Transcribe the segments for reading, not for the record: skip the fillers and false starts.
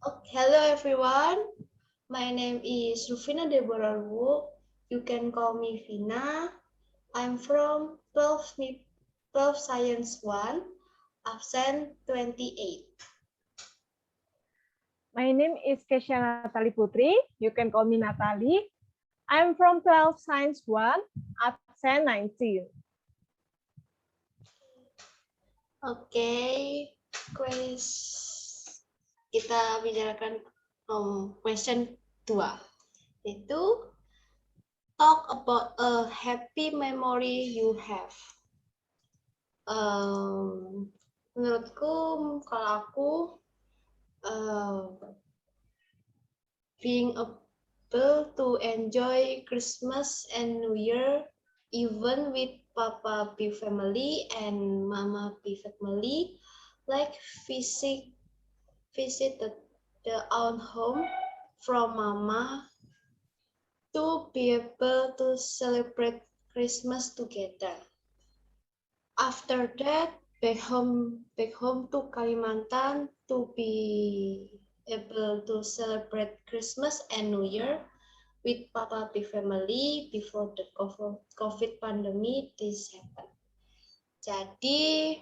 Hello everyone, my name is Rufina Deborah Wu. You can call me Vina. I'm from 12 Science 1, absent 28. My name is Kesha Natali Putri. You can call me Natali. I'm from 12 Science 1, absent 19. Oke, kita bicarakan question 2, yaitu talk about a happy memory you have. Menurutku, kalau aku being able to enjoy Christmas and New Year even with Papa B family and Mama B family, like visited the own home from Mama to be able to celebrate Christmas together. After that, back home to Kalimantan to be able to celebrate Christmas and New Year with Papa B family before the COVID pandemic this happened. Jadi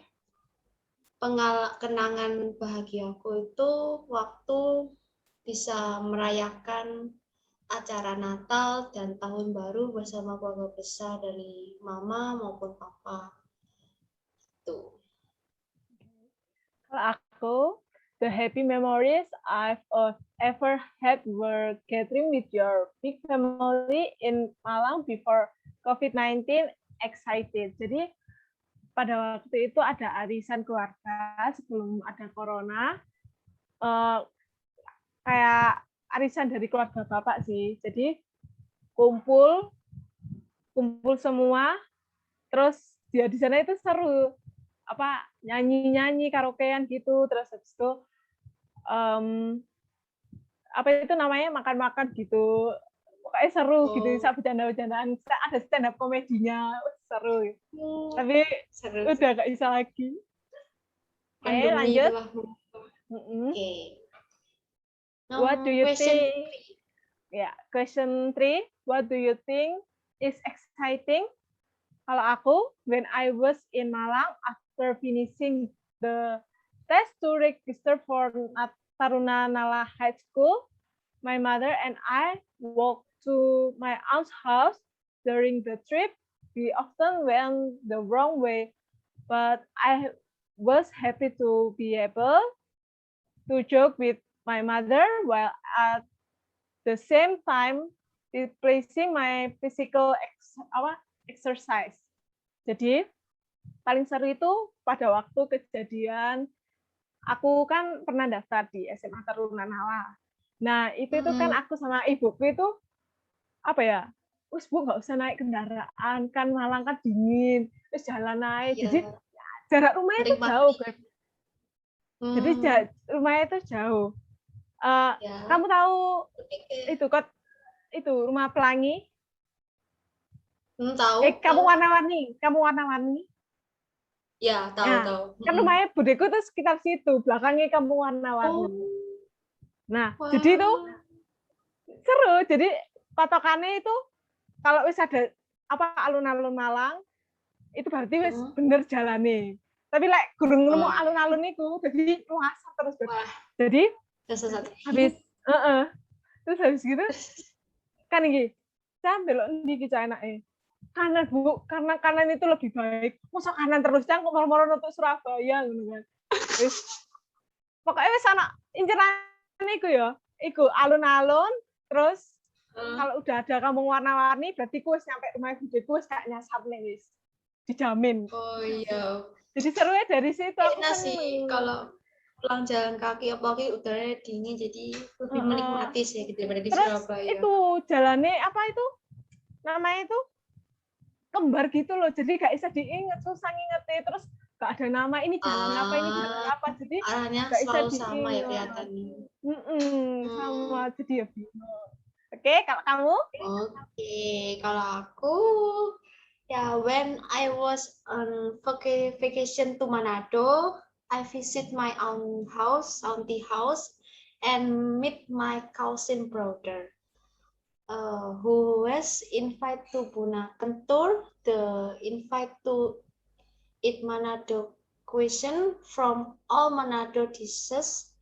kenangan bahagiaku itu waktu bisa merayakan acara Natal dan Tahun Baru bersama keluarga besar dari Mama maupun Papa. Tuh. Kalau aku, the happy memories I've ever had were gathering with your big family in Malang before COVID-19 excited. Jadi pada waktu itu ada arisan keluarga sebelum ada corona. Kayak arisan dari keluarga bapak sih. Jadi kumpul semua, terus dia di sana itu seru, nyanyi karaokean gitu, terus habis itu makan gitu, pokoknya seru gitu, bisa bercanda-bercandaan, ada stand up komedinya, seru. Tapi seru. Udah gak bisa lagi. Oke, lanjut. What do you think? Question 3. What do you think is exciting? Kalau aku, when I was in Malang after finishing the test to register for Taruna Nala High School, my mother and I walked to my aunt's house during the trip. We often went the wrong way, but I was happy to be able to joke with my mother while at the same time replacing my physical exercise. Jadi paling seru itu pada waktu kejadian aku kan pernah daftar di SMA Taruna Nala. Nah, itu kan aku sama ibuku itu Bu nggak usah naik kendaraan, kan Malang kan dingin, terus jalan naik. Jadi jarak rumahnya itu jauh, Beb. Jadi rumahnya itu jauh. Kamu tahu itu Rumah Pelangi? Tahu. Kamu warna-warni. Ya, tahu. Kan rumahnya budeku tuh sekitar situ, belakangnya Kampung Warna-Warni. Nah, jadi itu seru. Jadi patokannya itu kalau wis ada alun-alun Malang, itu berarti wis bener jalannya. Tapi gurung nemu alun-alun itu, jadi ngasap terus. Jadi habis gitu kan iki belok ndi iki enake kanan Bu, karena kanan itu lebih baik. Masa kanan terus kok moro-moro untuk Surabaya ngono kan. Wis pokoknya wis ana inceran iku alun-alun, terus kalau udah ada Kampung Warna-Warni berarti ku wis nyampe rumah budeku wis gak nyasar nih wis. Dijamin. Oh iya. Jadi serunya dari situ aku enak sih kalau pulang jalan kaki, apalagi udaranya dingin, jadi lebih menikmati sih daripada di Surabaya. Itu jalannya namanya itu kembar gitu loh, jadi gak bisa diinget, susah ngingetnya, terus gak ada nama ini jalan apa, jadi arahnya gak selalu sama ya kelihatannya. Sama, jadi ya bingung. Oke, kalau kamu? Oke, kalau aku when I was on vacation to Manado, I visit my auntie house, and meet my cousin brother who was invited to Bunaken tour. The invite to eat Manado cuisine from all Manado dishes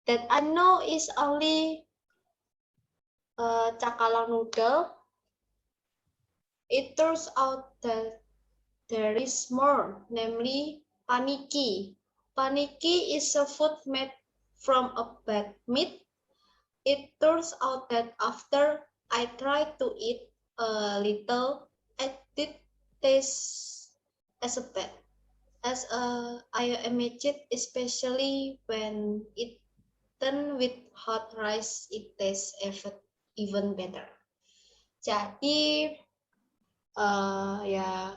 that I know is only cakalang noodle. It turns out that there is more, namely paniki. Paniki is a food made from a bad meat. It turns out that after I tried to eat a little, it did taste as a bad. I imagine, especially when eaten with hot rice, it tastes even better. Jadi ya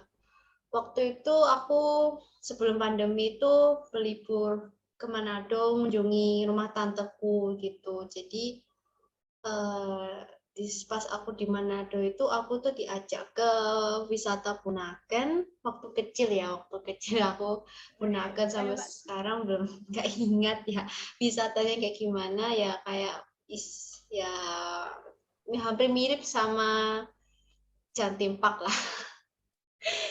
waktu itu aku sebelum pandemi itu berlibur ke Manado mengunjungi rumah tanteku gitu. Jadi pas aku di Manado itu aku tuh diajak ke wisata Bunaken waktu kecil aku Bunaken sampai sekarang belum nggak ingat ya wisatanya kayak gimana ya, kayak ya hampir mirip sama Jantimpak lah.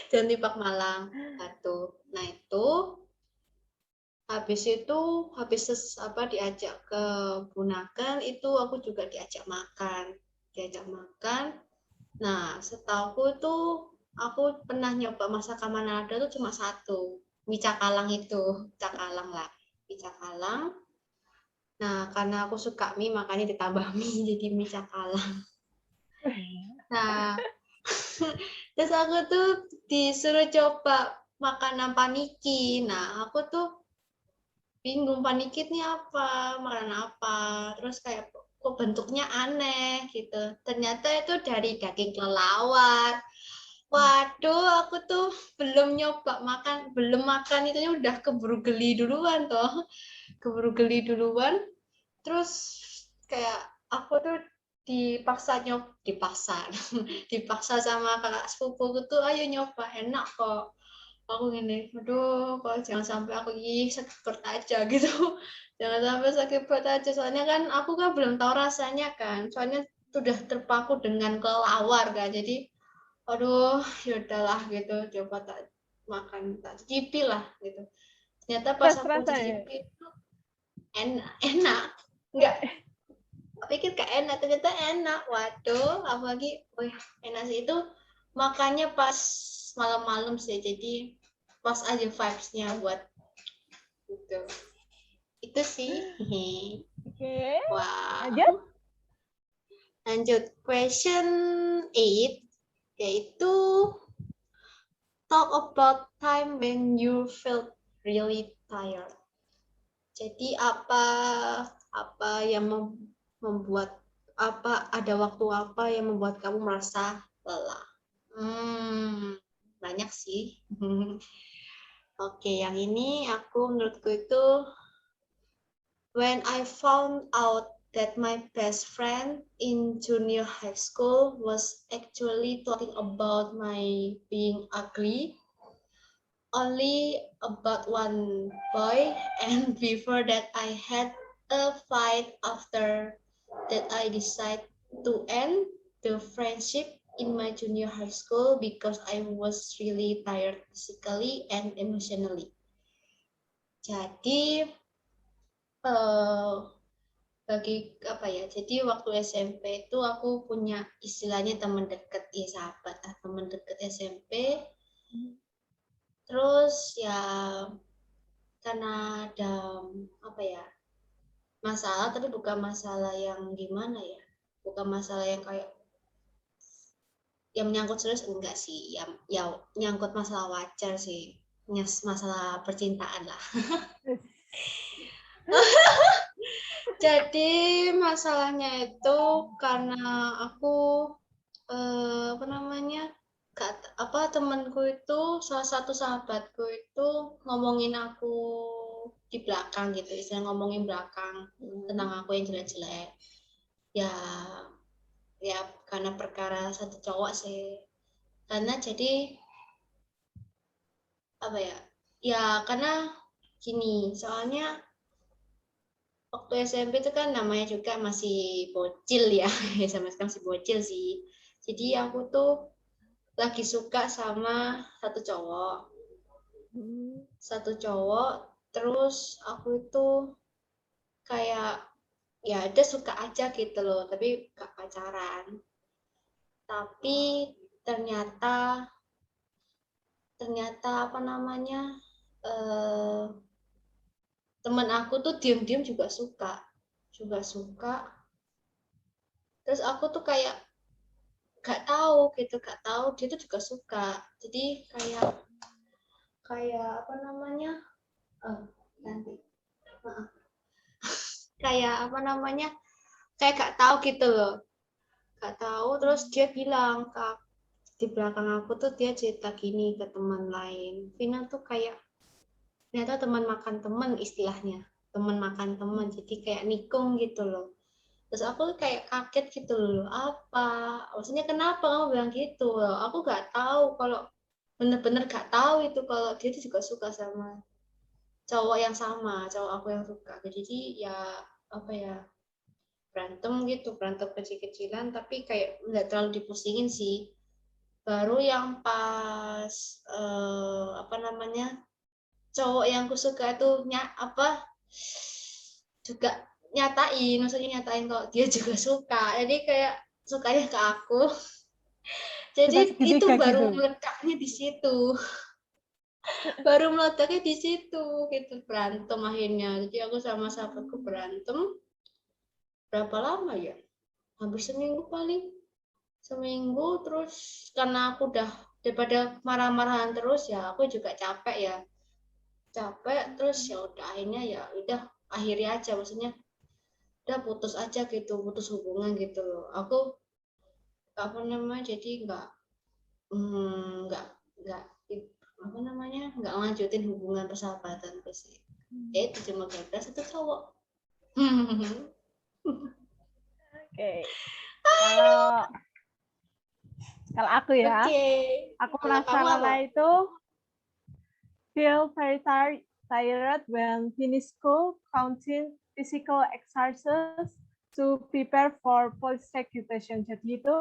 Jantimpak Malang Batu. Nah itu habis diajak ke Bunaken itu aku juga diajak makan. Nah setahu itu aku pernah nyoba masakan Manado itu cuma satu, mie cakalang itu, mie cakalang. Nah karena aku suka mie makanya ditambah mie jadi mie cakalang. Nah terus aku tuh disuruh coba makanan paniki. Nah aku tuh bingung paniki ini apa, makanan apa. Terus kayak kok bentuknya aneh gitu. Ternyata itu dari daging kelelawar. Waduh, aku tuh belum makan itu udah keburu geli duluan toh. Terus kayak aku tuh dipaksa sama kakak sepupu tuh, ayo nyoba, enak kok. Aku gini, aduh, kok jangan sampai aku sakit perut aja gitu. Jangan sampai sakit perut aja, soalnya kan aku kan belum tahu rasanya kan. Soalnya sudah terpaku dengan kelelawar kan. Jadi, aduh, yaudahlah gitu. Coba tak cicipi lah gitu. Ternyata pas aku cicipi itu enak. Enggak, aku pikir gak enak, ternyata enak. Waduh, apalagi, enak sih itu. Makanya pas malam-malam sih, jadi pas aja vibes-nya buat gitu. Itu sih. Oke. Wah. Lanjut. Question 8 yaitu talk about time when you felt really tired. Jadi apa yang membuat ada waktu apa yang membuat kamu merasa lelah? Banyak sih. Oke, yang ini menurutku itu when I found out that my best friend in junior high school was actually talking about my being ugly, only about one boy, and before that I had a fight after that I decided to end the friendship in my junior high school because I was really tired physically and emotionally. Jadi jadi waktu SMP itu aku punya istilahnya teman dekat, teman dekat SMP. Terus ya karena ada masalah, tapi bukan masalah yang gimana ya, bukan masalah yang kayak yang menyangkut serius, enggak sih, ya nyangkut masalah wajar sih, masalah percintaan lah. Jadi masalahnya itu karena aku temanku itu, salah satu sahabatku itu ngomongin aku di belakang gitu, istilah ngomongin belakang tentang aku yang jelek-jelek. Ya karena perkara satu cowok sih. Karena jadi ya karena gini, soalnya waktu SMP itu kan namanya juga masih bocil ya, sama sekarang masih bocil sih. Jadi aku tuh lagi suka sama satu cowok, terus aku itu kayak ya ada suka aja gitu loh, tapi gak pacaran. Tapi ternyata ternyata apa namanya eh, teman aku tuh diem-diem juga suka. Terus aku tuh kayak gak tahu dia tuh juga suka. Jadi kayak kayak apa namanya nanti kayak apa namanya kayak gak tahu gitu loh, gak tahu. Terus dia bilang di belakang aku tuh dia cerita gini ke teman lain, Vina tuh kayak ternyata teman makan teman istilahnya, teman makan teman, jadi kayak nikung gitu loh. Terus aku kayak kaget gitu loh, apa maksudnya, kenapa kamu bilang gitu loh? Aku gak tahu, kalau bener-bener gak tahu itu kalau dia tuh juga suka sama cowok yang sama, cowok aku yang suka. Jadi ya apa ya, berantem kecil-kecilan, tapi kayak nggak terlalu dipusingin sih. Baru yang pas apa namanya cowok yang aku suka tuh juga maksudnya nyatain kalau dia juga suka. Jadi kayak sukanya ke aku. Suka Jadi itu segitiga baru gitu. meledaknya di situ. Baru meledaknya di situ gitu, berantem akhirnya. Jadi aku sama sahabatku berantem berapa lama ya? Hampir seminggu paling. Seminggu. Terus karena aku udah daripada marah-marahan terus ya, aku juga capek. Terus ya udah, akhirnya ya udah akhiri aja, maksudnya udah putus aja gitu, putus hubungan gitu loh. Aku apa namanya, jadi nggak apa namanya, nggak lanjutin hubungan persahabatan sih. Itu cuma gara-gara satu cowok. Oke. Kalau kalau aku ya, Oke. aku Kalau merasa kamu apa? lelah itu feel very tired when finish school, counting physical exercises to prepare for police execution. Jadi itu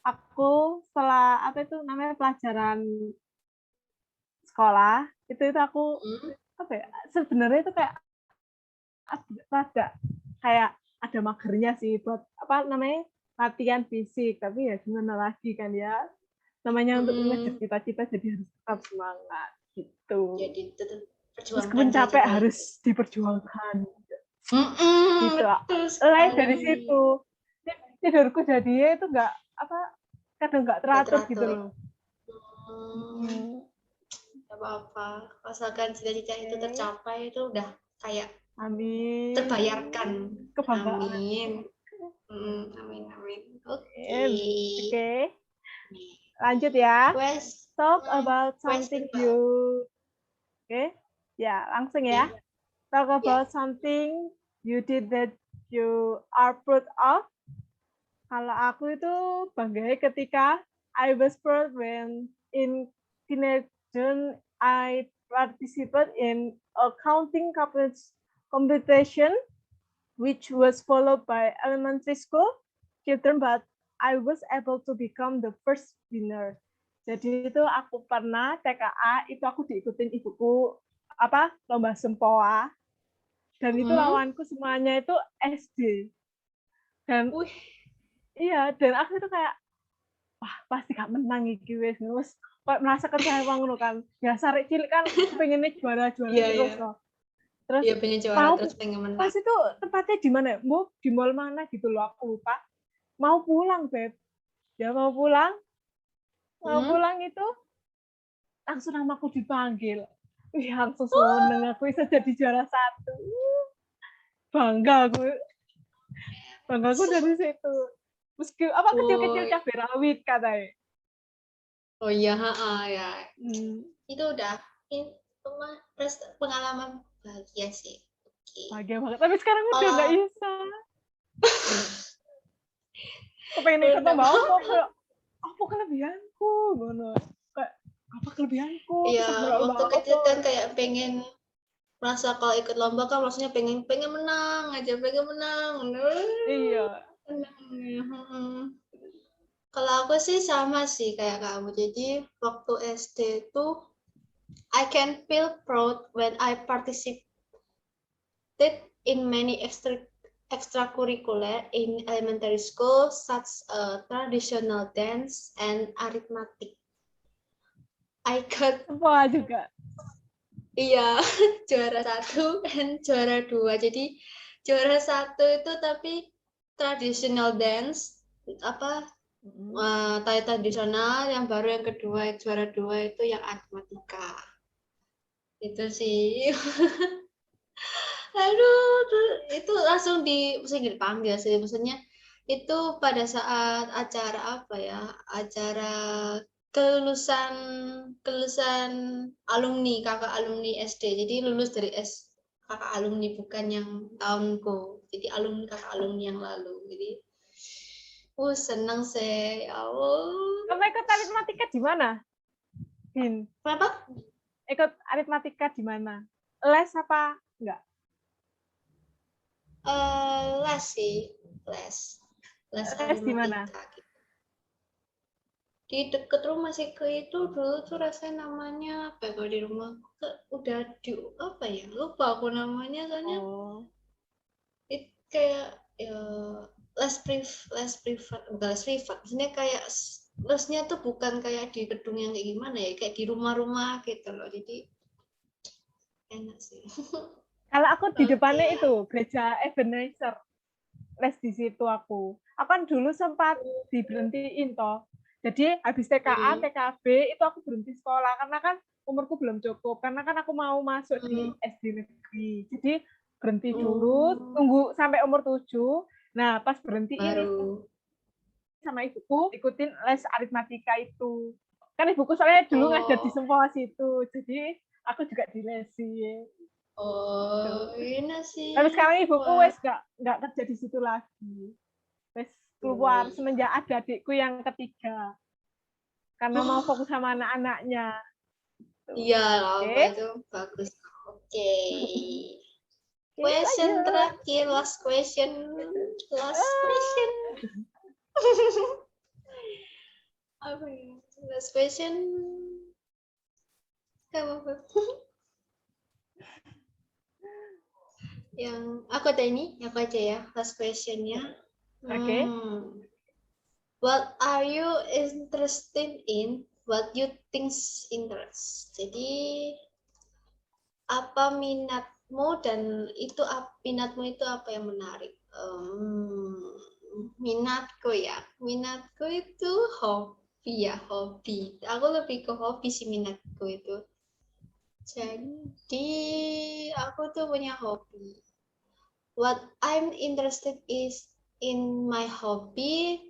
aku setelah apa itu namanya pelajaran sekolah itu aku apa ya, sebenarnya itu kayak ada kayak ada magernya sih buat apa namanya latihan fisik, tapi ya gimana lagi kan ya, namanya untuk mengejar cita-cita, jadi harus tetap semangat gitu. Jadi tetap perjuangkan Meskipun capek cita-cita harus itu. diperjuangkan gitu. Betul Lain sekali. dari situ tidurku jadinya itu nggak apa, kadang nggak Gak teratur gitu teratur. loh. Gak apa-apa. Asalkan cita-cita itu tercapai, itu udah kayak Amin. terbayarkan. Kebanggaan. Amin. Amin. Oke. Oke. Lanjut ya. Talk about something you. Oke. Ya, langsung ya. Talk about something you did that you are proud of. Kalau aku itu bangga ketika I was proud when in kindergarten I participated in a counting competition which was followed by elementary school children, but I was able to become the first winner. Jadi itu aku pernah TKA itu aku diikutin ibuku apa lomba sempoa, dan itu lawanku semuanya itu SD. Dan iya, dan aku itu kayak wah pasti gak menang iki wis kayak merasa kecewa ngono kan. Ya sarek cilik kan pengennya juara terus loh. Terus ya, pengen juara terus, pengen menang. Pas itu tempatnya di mana? Mau di mall mana gitu loh, aku lupa. Mau pulang, Beb. Ya mau pulang. Mau pulang itu langsung namaku dipanggil. Wih, langsung seneng aku bisa jadi juara 1. Bangga aku. Bangga aku dari situ. Meski apa kecil-kecil cabai rawit katanya. Oh iya, ya. Itu udah pengalaman bahagia sih. Bahagia banget. Tapi sekarang udah nggak bisa. Kepengen ikut lomba apa kelebihanku, ngono. Kayak apa kelebihanku? Iya, waktu kecil kan kayak pengen merasa kalau ikut lomba kan rasanya pengen menang aja, pengen menang. Iya. Menang. Kalau aku sih sama sih kayak kamu. Jadi waktu SD tuh I can feel proud when I participated in many extracurricular in elementary school, such as traditional dance and arithmetic. I got Semua juga. iya juara 1 dan juara 2. Jadi juara 1 itu tapi traditional dance apa tari tradisional, yang baru yang kedua juara 2 itu yang arithmetika. Itu sih. Aduh, itu langsung dipanggil sih, maksudnya itu pada saat acara apa ya, acara kelulusan kelulusan alumni, kakak alumni SD. Jadi lulus dari kakak alumni, bukan yang tahunku, jadi alumni kakak alumni yang lalu. Jadi seneng sih, ya Allah. Kamu ikut aritmatika di mana, Bin? Kenapa? Ikut aritmatika di mana? Les apa enggak? Les sih, les di mana? aritmatika gitu. Di deket rumah sih ke itu dulu tuh rasanya namanya apa ya, kalau di rumah udah di apa ya, lupa aku namanya, soalnya itu kayak ya, les privat, bukan les privat, maksudnya kayak lesnya tuh bukan kayak di gedung yang kayak gimana ya, kayak di rumah-rumah gitu loh, jadi enak sih. Kalau aku di depannya itu gereja Ebenezer, les di situ aku. Aku kan dulu sempat diberhentiin toh. Jadi habis TKA, TKB itu aku berhenti sekolah karena kan umurku belum cukup. Karena kan aku mau masuk di SD negeri. Jadi berhenti dulu, tunggu sampai umur 7. Nah, pas berhenti ini sama ibuku ikutin les aritmatika itu. Kan ibuku soalnya dulu ngajar di Sempoa situ. Jadi aku juga dilesi. Enak sih. Tapi sekarang ibuku wes nggak kerja di situ lagi. Wes keluar semenjak ada adikku yang ketiga. Karena mau fokus sama anak-anaknya. Iya, apa itu bagus. Oke. Question terakhir, last question. Apa ya? Last question. Kamu yang aku ada ini, aku aja ya, last questionnya. Oke. What are you interested in? What you think interest? Jadi apa minatmu, dan itu minatmu itu apa yang menarik? Minatku itu hobi ya, hobi. Aku lebih ke hobi sih minatku itu. Jadi aku tuh punya hobi. What I'm interested is in my hobby,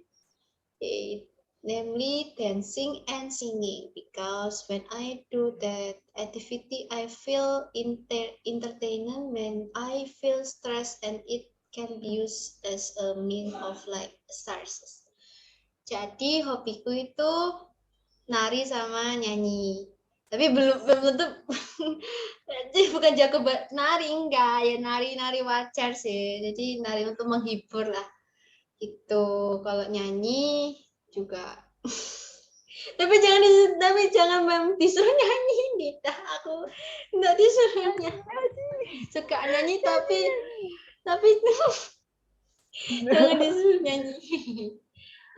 namely dancing and singing, because when I do that activity, I feel entertainment when I feel stressed, and it can be used as a means of like stars. Jadi hobiku itu nari sama nyanyi. Tapi belum tentu bukan jago nari, enggak ya, nari wajar sih, jadi nari untuk menghibur lah gitu. Kalau nyanyi juga tapi jangan disuruh nyanyi Nita, aku enggak disuruh nyanyi, suka nyanyi tapi jangan disuruh nyanyi.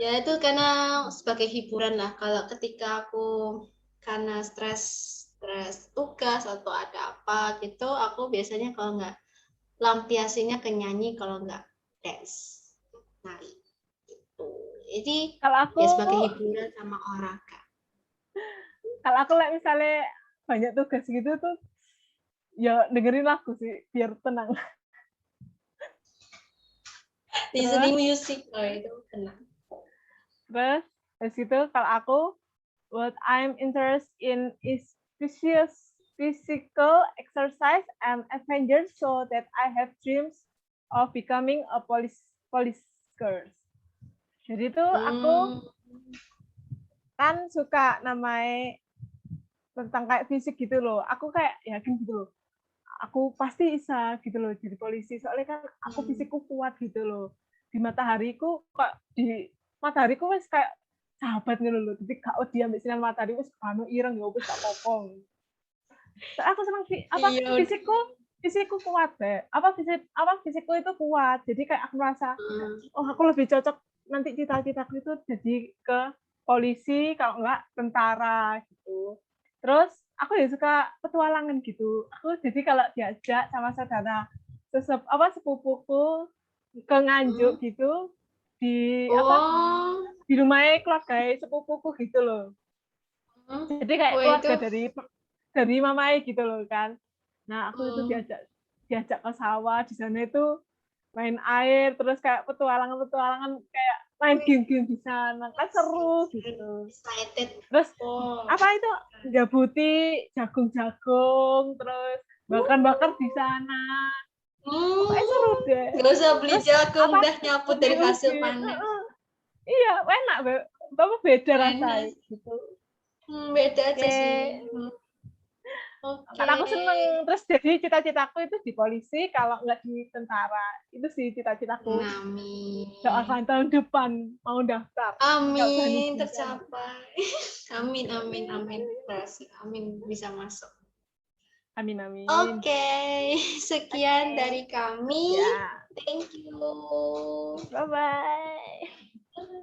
Ya itu karena sebagai hiburan lah. Kalau ketika aku karena stres tugas atau ada apa gitu, aku biasanya kalau nggak lampiasinya ke nyanyi, kalau nggak dance, nari gitu. Jadi kalau aku, ya sebagai hiburan sama olahraga. Kalau aku misalnya banyak tugas gitu tuh, ya dengerin lagu sih biar tenang. Listening music, itu tenang. Terus dari situ kalau aku, what I'm interested in is physical exercise and adventure, so that I have dreams of becoming a police girl. Jadi tuh aku kan suka namanya tentang kayak fisik gitu loh. Aku kayak yakin gitu loh. aku pasti bisa gitu loh jadi polisi. Soalnya kan aku fisikku kuat gitu loh. Di matahariku kok di matahariku wis kayak sahabat ngono lho. Jadi gak wedi ambek sinar matahari wis anu ireng ya wis gak apa-apa. So, aku senang fisikku kuat deh. Fisikku itu kuat. Jadi kayak aku merasa oh aku lebih cocok nanti cita-citaku itu jadi ke polisi kalau enggak tentara gitu. Terus aku ya suka petualangan gitu. Aku jadi kalau diajak sama saudara sepupuku ke Nganjuk gitu di di rumahnya keluarga sepupuku gitu loh. Jadi kayak keluarga dari mamai gitu loh kan. Nah aku itu diajak ke sawah di sana itu main air terus kayak petualangan kayak main game-game di sana kan seru gitu. Terus apa itu jabuti jagung terus bakar di sana. Pokoknya seru deh. Nggak usah beli jagung, udah nyapu dari hasil panen. Iya, enak, Bapak beda rasanya gitu. Beda aja sih. Karena aku seneng terus jadi cita-citaku itu di polisi kalau nggak di tentara itu sih cita-citaku. Amin. Doakan tahun depan mau daftar. Amin tercapai. Amin. Berhasil. Amin bisa masuk. Amin. Oke, sekian dari kami. Ya. Thank you. Bye bye.